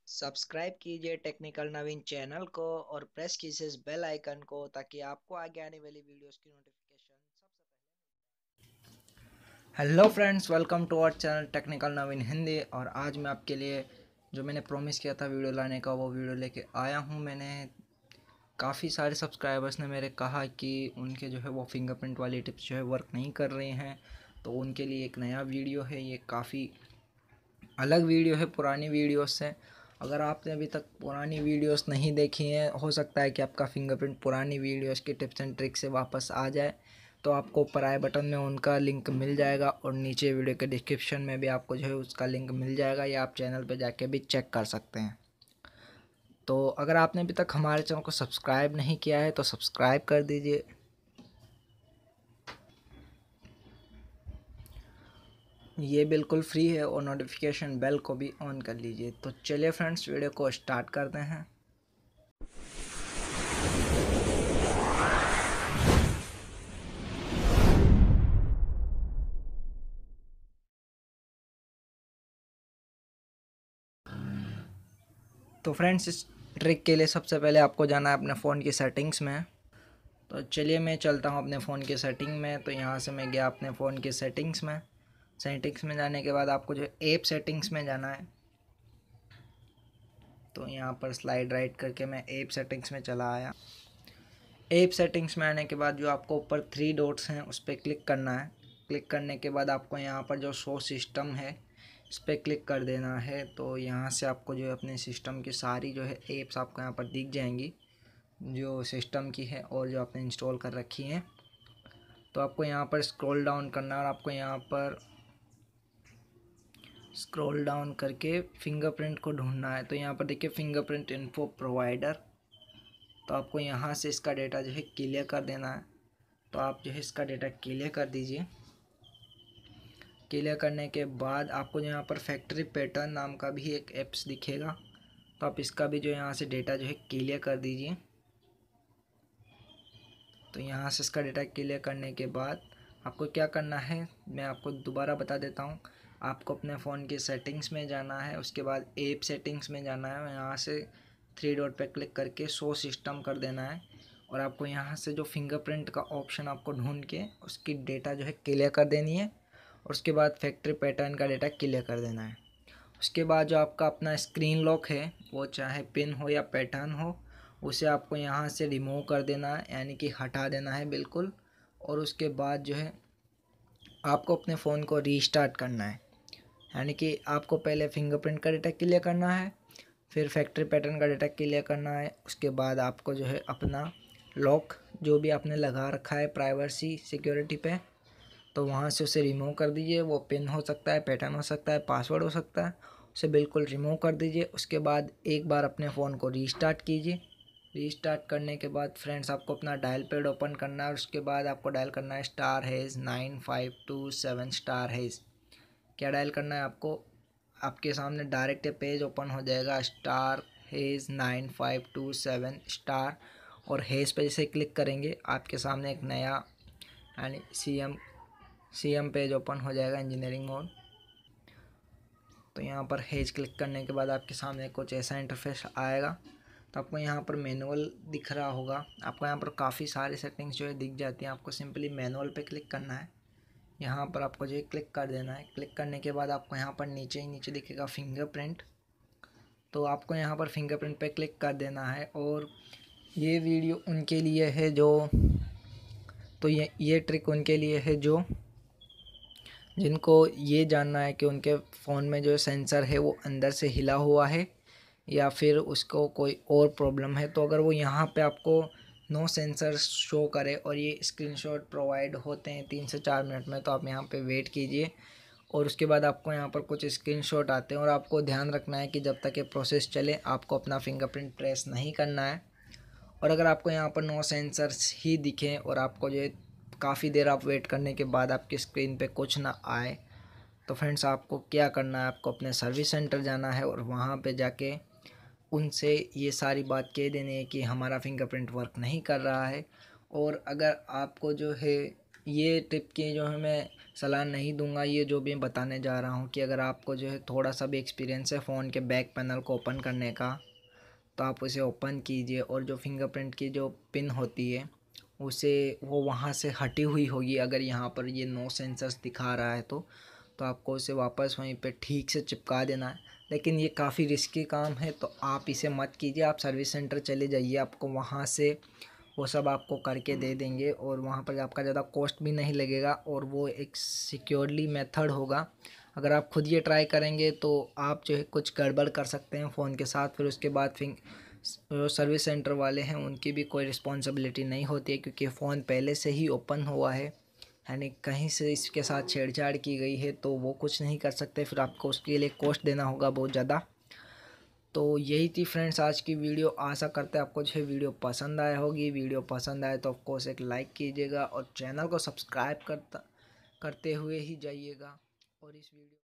Subscribe कीजिए technical नवीन channel को और प्रेस कीजिए इस बेल आइकन को ताकि आपको आगे आने वाली वीडियोस की नोटिफिकेशन सबसे पहले। Hello friends, welcome to our channel technical Naveen Hindi. और आज मैं आपके लिए जो मैंने प्रॉमिस किया था वीडियो लाने का वो वीडियो लेके आया हूँ। मैंने काफ़ी सारे सब्सक्राइबर्स ने मेरे कहा कि उनके जो है वो फिंगरप्रिंट वाली टिप्स जो है वर्क नहीं कर रही हैं, तो उनके लिए एक नया वीडियो है। ये काफ़ी अलग वीडियो है पुरानी वीडियोस से। अगर आपने अभी तक पुरानी वीडियोस नहीं देखी हैं, हो सकता है कि आपका फिंगरप्रिंट पुरानी वीडियोस की टिप्स एंड ट्रिक्स से वापस आ जाए, तो आपको ऊपर आई बटन में उनका लिंक मिल जाएगा और नीचे वीडियो के डिस्क्रिप्शन में भी आपको जो है उसका लिंक मिल जाएगा, या आप चैनल पर जाके भी चेक कर सकते हैं। तो अगर आपने अभी तक हमारे चैनल को सब्सक्राइब नहीं किया है तो सब्सक्राइब कर दीजिए। ये बिल्कुल फ्री है और नोटिफिकेशन बेल को भी ऑन कर लीजिए। तो चलिए फ्रेंड्स, वीडियो को स्टार्ट करते हैं। तो फ्रेंड्स, इस ट्रिक के लिए सबसे पहले आपको जाना है अपने फ़ोन की सेटिंग्स में। तो चलिए मैं चलता हूँ अपने फ़ोन की सेटिंग में। तो यहाँ से मैं गया अपने फ़ोन की सेटिंग्स में। सेटिंग्स में जाने के बाद आपको जो ऐप सेटिंग्स में जाना है, तो यहाँ पर स्लाइड राइट करके मैं ऐप सेटिंग्स में चला आया। ऐप सेटिंग्स में आने के बाद जो आपको ऊपर 3 डॉट्स हैं उस पर क्लिक करना है। क्लिक करने के बाद आपको यहाँ पर जो शो सिस्टम है इस पर क्लिक कर देना है। तो यहाँ से आपको जो है अपने सिस्टम की सारी जो है ऐप्स आपको यहाँ पर दिख जाएंगी, जो सिस्टम की है और जो आपने इंस्टॉल कर रखी हैं। तो आपको यहाँ पर स्क्रॉल डाउन करना है और आपको यहाँ पर स्क्रॉल डाउन करके फिंगरप्रिंट को ढूंढना है। तो यहाँ पर देखिए फिंगरप्रिंट इन्फो प्रोवाइडर, तो आपको यहाँ से इसका डेटा जो है क्लियर कर देना है। तो आप जो है इसका डेटा क्लियर कर दीजिए। क्लियर करने के बाद आपको जो यहाँ पर फैक्ट्री पैटर्न नाम का भी एक ऐप्स दिखेगा, तो आप इसका भी जो यहाँ से डेटा जो है क्लियर कर दीजिए। तो यहाँ से इसका डेटा क्लियर करने के बाद आपको क्या करना है मैं आपको दोबारा बता देता हूँ। आपको अपने फ़ोन की सेटिंग्स में जाना है, उसके बाद ऐप सेटिंग्स में जाना है, यहाँ से 3 डॉट पर क्लिक करके शो सिस्टम कर देना है। और आपको यहाँ से जो फिंगरप्रिंट का ऑप्शन आपको ढूंढ के उसकी डेटा जो है क्लियर कर देनी है, और उसके बाद फैक्ट्री पैटर्न का डेटा क्लियर कर देना है। उसके बाद जो आपका अपना स्क्रीन लॉक है, वो चाहे पिन हो या पैटर्न हो, उसे आपको यहाँ से रिमूव कर देना है, यानी कि हटा देना है बिल्कुल। और उसके बाद जो है आपको अपने फ़ोन को रीस्टार्ट करना है, यानी कि आपको पहले फिंगरप्रिंट का डेटा क्लियर करना है, फिर फैक्ट्री पैटर्न का डेटा क्लियर करना है। उसके बाद आपको जो है अपना लॉक जो भी आपने लगा रखा है प्राइवेसी सिक्योरिटी पे, तो वहाँ से उसे रिमूव कर दीजिए। वो पिन हो सकता है, पैटर्न हो सकता है, पासवर्ड हो सकता है, उसे बिल्कुल रिमूव कर दीजिए। उसके बाद एक बार अपने फ़ोन को रीस्टार्ट कीजिए। रीस्टार्ट करने के बाद फ्रेंड्स आपको अपना डायल पैड ओपन करना है, और उसके बाद आपको डायल करना है *9527 क्या डायल करना है आपको, आपके सामने डायरेक्ट पेज ओपन हो जाएगा *9527 और हेज पे जैसे क्लिक करेंगे आपके सामने एक नया यानी सी एम पेज ओपन हो जाएगा, इंजीनियरिंग मोड। तो यहाँ पर हेज क्लिक करने के बाद आपके सामने कुछ ऐसा इंटरफेस आएगा। तो आपको यहाँ पर मैनुअल दिख रहा होगा, आपको यहाँ पर काफ़ी सारी सेटिंग्स जो है दिख जाती हैं। आपको सिंपली मैनुअल पे क्लिक करना है, यहाँ पर आपको जो है क्लिक कर देना है। क्लिक करने के बाद आपको यहाँ पर नीचे ही नीचे दिखेगा फिंगरप्रिंट, तो आपको यहाँ पर फिंगरप्रिंट पे क्लिक कर देना है। और ये वीडियो उनके लिए है जो, तो ये ट्रिक उनके लिए है जो जिनको ये जानना है कि उनके फ़ोन में जो सेंसर है वो अंदर से हिला हुआ है या फिर उसको कोई और प्रॉब्लम है। तो अगर वो यहाँ पे आपको नो सेंसर शो करे और ये स्क्रीनशॉट प्रोवाइड होते हैं 3 से 4 मिनट में, तो आप यहाँ पे वेट कीजिए और उसके बाद आपको यहाँ पर कुछ स्क्रीनशॉट आते हैं। और आपको ध्यान रखना है कि जब तक ये प्रोसेस चले आपको अपना फिंगरप्रिंट प्रेस नहीं करना है। और अगर आपको यहाँ पर नो सेंसर्स ही दिखें और आपको जो काफ़ी देर आप वेट करने के बाद आपकी स्क्रीन पे कुछ ना आए, तो फ्रेंड्स आपको क्या करना है, आपको अपने सर्विस सेंटर जाना है और वहाँ पे जाके उनसे ये सारी बात कह देनी है कि हमारा फिंगरप्रिंट वर्क नहीं कर रहा है। और अगर आपको जो है ये टिप की जो है मैं सलाह नहीं दूंगा ये जो भी मैं बताने जा रहा हूँ कि अगर आपको जो है थोड़ा सा भी एक्सपीरियंस है फ़ोन के बैक पैनल को ओपन करने का, तो आप उसे ओपन कीजिए और जो फिंगरप्रिंट की जो पिन होती है उसे वो वहाँ से हटी हुई होगी। अगर यहाँ पर ये नो सेंसर्स दिखा रहा है तो आपको उसे वापस वहीं पे ठीक से चिपका देना है। लेकिन ये काफ़ी रिस्की काम है, तो आप इसे मत कीजिए। आप सर्विस सेंटर चले जाइए, आपको वहाँ से वो सब आपको करके दे देंगे और वहाँ पर आपका ज़्यादा कॉस्ट भी नहीं लगेगा और वो एक सिक्योरली मेथड होगा। अगर आप खुद ये ट्राई करेंगे तो आप जो है कुछ गड़बड़ कर सकते हैं फ़ोन के साथ। फिर उसके बाद जो सर्विस सेंटर वाले हैं उनकी भी कोई रिस्पॉन्सिबिलिटी नहीं होती है, क्योंकि फ़ोन पहले से ही ओपन हुआ है, यानी कहीं से इसके साथ छेड़छाड़ की गई है तो वो कुछ नहीं कर सकते। फिर आपको उसके लिए कॉस्ट देना होगा बहुत ज़्यादा। तो यही थी फ्रेंड्स आज की वीडियो। आशा करते हैं आपको जो है वीडियो पसंद आया होगी। वीडियो पसंद आए तो ऑफकोर्स एक लाइक कीजिएगा और चैनल को सब्सक्राइब करते हुए ही जाइएगा। और इस वीडियो